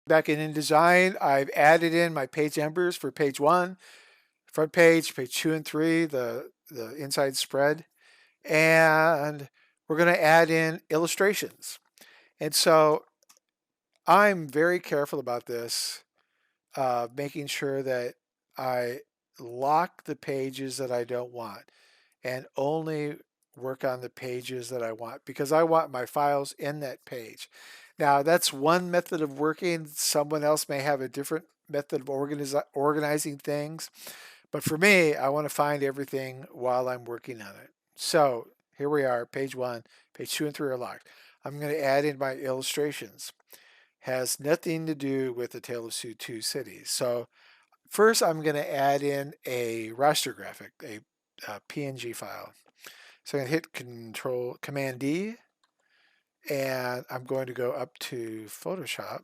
Back in InDesign, I've added in my page numbers for page 1, front page 2 and 3, the inside spread, and we're going to add in illustrations. And so I'm very careful about this, making sure that I lock the pages that I don't want and only work on the pages that I want, because I want my files in that page. Now, that's one method of working. Someone else may have a different method of organizing things. But for me, I want to find everything while I'm working on it. So here we are, page 1, page 2 and 3 are locked. I'm going to add in my illustrations. Has nothing to do with the Tale of Two Cities. So first I'm going to add in a raster graphic, a PNG file. So I'm going to hit Command D, and I'm going to go up to Photoshop.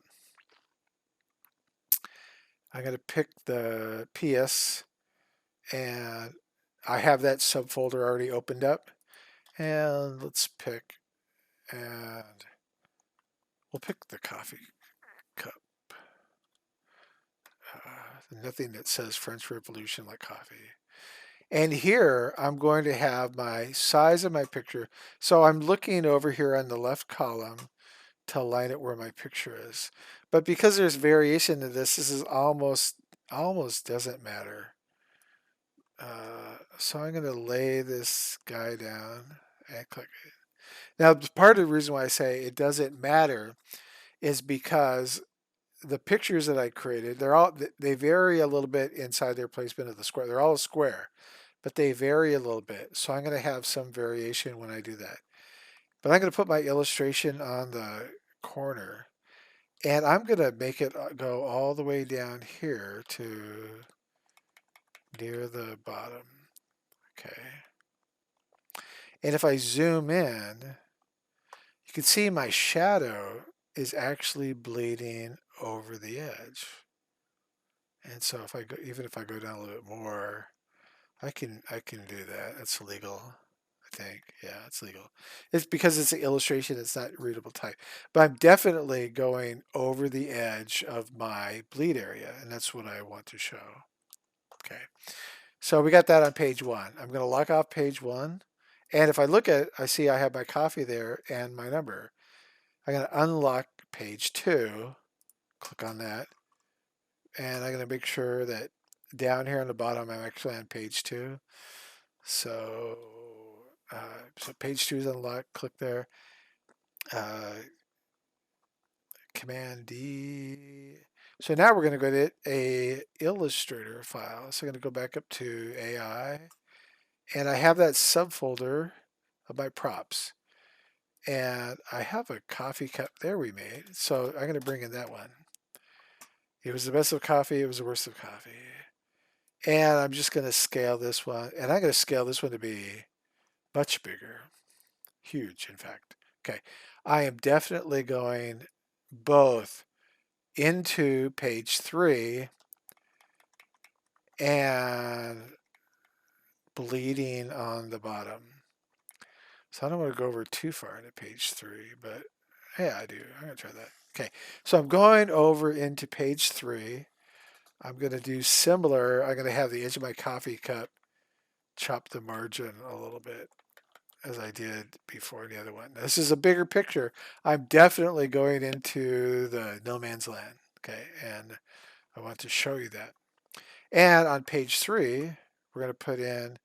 I'm going to pick the PS, and I have that subfolder already opened up. And let's pick, and we'll pick the coffee cup. Nothing that says French Revolution like coffee. And here I'm going to have my size of my picture. So I'm looking over here on the left column to align it where my picture is. But because there's variation to this is almost doesn't matter. So I'm going to lay this guy down and click it. Now, part of the reason why I say it doesn't matter is because the pictures that I created, they vary a little bit inside their placement of the square. They're all a square, but they vary a little bit. So I'm going to have some variation when I do that. But I'm going to put my illustration on the corner, and I'm going to make it go all the way down here to near the bottom. Okay. And if I zoom in, you can see my shadow is actually bleeding over the edge. And so if I go, even if I go down a little bit more, I can do that. That's legal, I think. Yeah, it's legal. It's because it's an illustration, it's not readable type. But I'm definitely going over the edge of my bleed area, and that's what I want to show. Okay. So we got that on page 1. I'm going to lock off page 1. And if I look at it, I see I have my coffee there and my number. I'm going to unlock page 2, click on that, and I'm going to make sure that down here on the bottom I'm actually on page 2. So, so page 2 is unlocked, click there, Command D. So now we're going to go to a Illustrator file. So I'm going to go back up to AI, and I have that subfolder of my props. And I have a coffee cup there we made. So I'm going to bring in that one. It was the best of coffee. It was the worst of coffee. And I'm just going to scale this one. And I'm going to scale this one to be much bigger. Huge, in fact. Okay. I am definitely going both into page 3 and bleeding on the bottom. So I don't want to go over too far into page 3, but yeah, I do. I'm going to try that. Okay, so I'm going over into page 3. I'm going to do similar. I'm going to have the edge of my coffee cup chop the margin a little bit as I did before the other one. This is a bigger picture. I'm definitely going into the no man's land. Okay, and I want to show you that. And on page 3, we're going to put in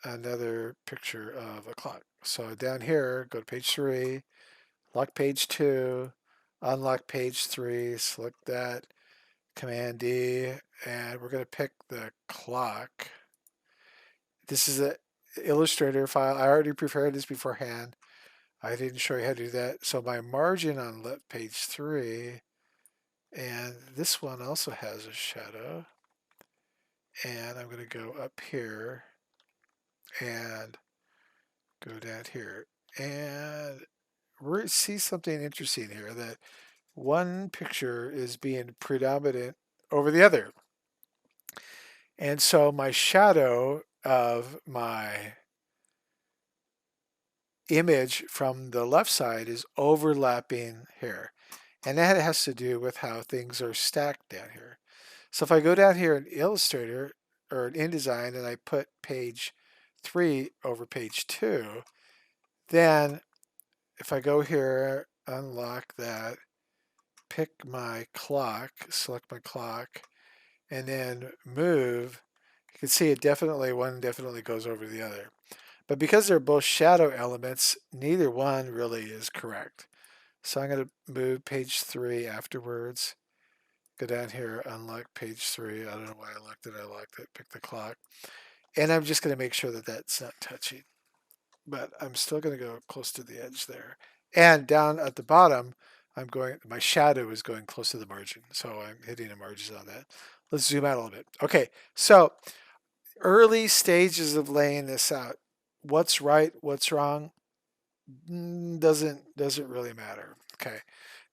another picture of a clock. So down here, go to page 3, lock page 2, unlock page 3, select that, Command D, and we're going to pick the clock. This is an Illustrator file. I already prepared this beforehand. I didn't show you how to do that. So my margin on page 3, and this one also has a shadow. And I'm going to go up here and go down here. And we see something interesting here, that one picture is being predominant over the other. And so my shadow of my image from the left side is overlapping here. And that has to do with how things are stacked down here. So if I go down here in Illustrator or in InDesign and I put page 3 over page 2, then if I go here, unlock that, pick my clock, select my clock, and then move, you can see one definitely goes over the other. But because they're both shadow elements, neither one really is correct. So I'm going to move page 3 afterwards. Go down here, unlock page 3. I don't know why I locked it. I locked it. Pick the clock. And I'm just going to make sure that that's not touching. But I'm still going to go close to the edge there. And down at the bottom, my shadow is going close to the margin. So I'm hitting the margins on that. Let's zoom out a little bit. Okay, so early stages of laying this out. What's right, what's wrong, doesn't really matter. Okay,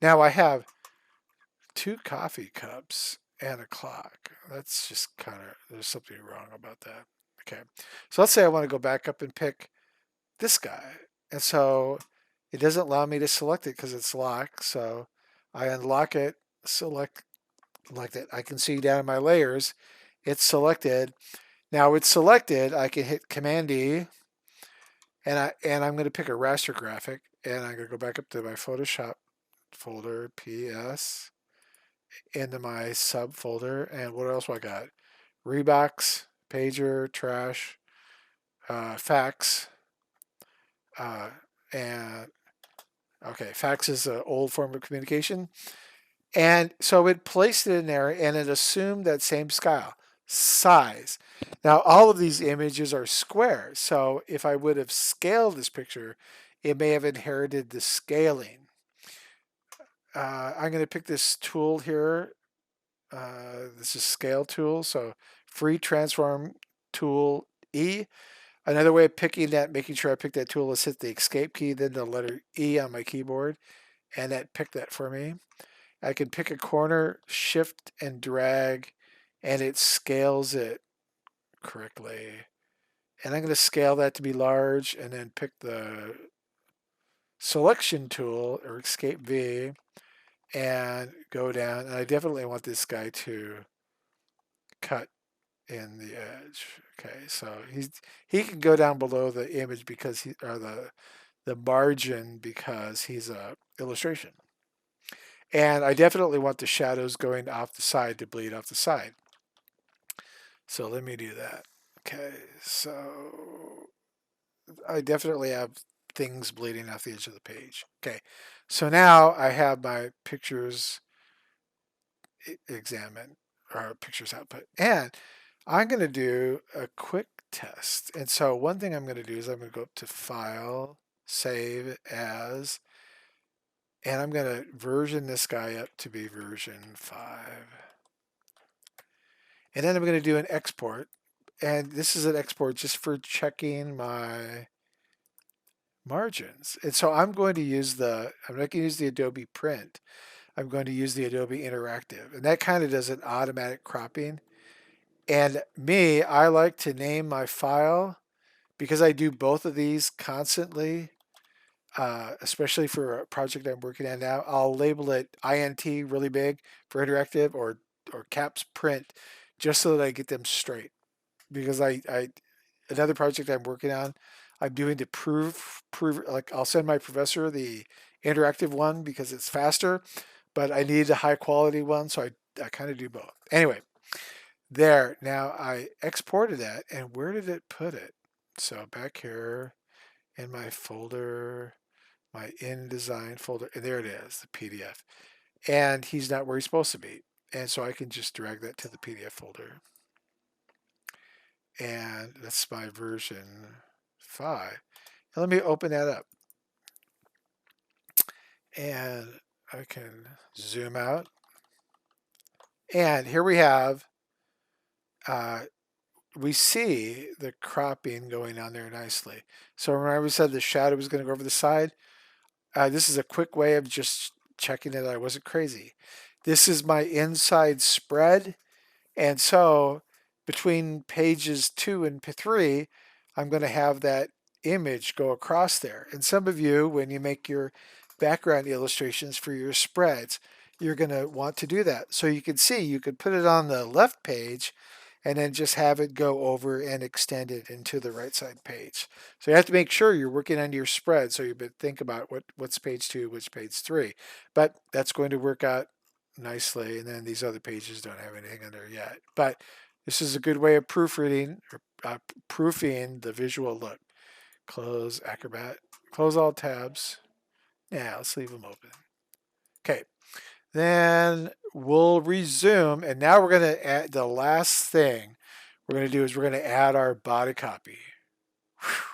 now I have 2 coffee cups and a clock. That's just there's something wrong about that. Okay, so let's say I want to go back up and pick this guy, and so it doesn't allow me to select it because it's locked. So I unlock it, select like that. I can see down in my layers, it's selected. Now it's selected. I can hit Command D, and I'm going to pick a raster graphic, and I'm going to go back up to my Photoshop folder, PS, into my subfolder, and what else do I got? Reeboks, pager, trash, fax, uh, and okay, fax is an old form of communication. And so it placed it in there and it assumed that same size. Now, all of these images are square. So if I would have scaled this picture, it may have inherited the scaling. I'm going to pick this tool here. This is scale tool. So free transform tool E. Another way of picking that, making sure I pick that tool, is hit the escape key, then the letter E on my keyboard, and that picked that for me. I can pick a corner, shift and drag, and it scales it correctly. And I'm going to scale that to be large and then pick the selection tool or escape V and go down. And I definitely want this guy to cut in the edge. Okay, so he can go down below the image because the margin because he's a illustration. And I definitely want the shadows going off the side to bleed off the side. So let me do that. Okay, so I definitely have things bleeding off the edge of the page. Okay, so now I have my pictures examined, or pictures output. And I'm going to do a quick test. And so one thing I'm going to do is I'm going to go up to File, Save As, and I'm going to version this guy up to be version 5. And then I'm going to do an export. And this is an export just for checking my margins. And so I'm not going to use the Adobe Print. I'm going to use the Adobe Interactive. And that kind of does an automatic cropping. And I like to name my file because I do both of these constantly, especially for a project I'm working on now. I'll label it INT really big for interactive or caps print just so that I get them straight. Because another project I'm working on, I'm doing to prove like I'll send my professor the interactive one because it's faster, but I need a high quality one, so I kind of do both. Anyway, there, now I exported that, and where did it put it? So back here in my folder, my InDesign folder, and there it is, the PDF. And he's not where he's supposed to be. And so I can just drag that to the PDF folder. And that's my version 5. Now let me open that up. And I can zoom out. And here we have, we see the cropping going on there nicely. So remember we said the shadow was going to go over the side? This is a quick way of just checking that I wasn't crazy. This is my inside spread. And so between pages 2 and 3, I'm going to have that image go across there. And some of you, when you make your background illustrations for your spreads, you're going to want to do that. So you can see, you could put it on the left page and then just have it go over and extend it into the right side page. So you have to make sure you're working on your spread. So you think about what's page 2, which page 3. But that's going to work out nicely. And then these other pages don't have anything under yet. But this is a good way of proofreading or proofing the visual look. Close Acrobat, close all tabs. Yeah, let's leave them open. Okay, then we'll resume, and now we're going to add the last thing we're going to do is we're going to add our body copy. Whew.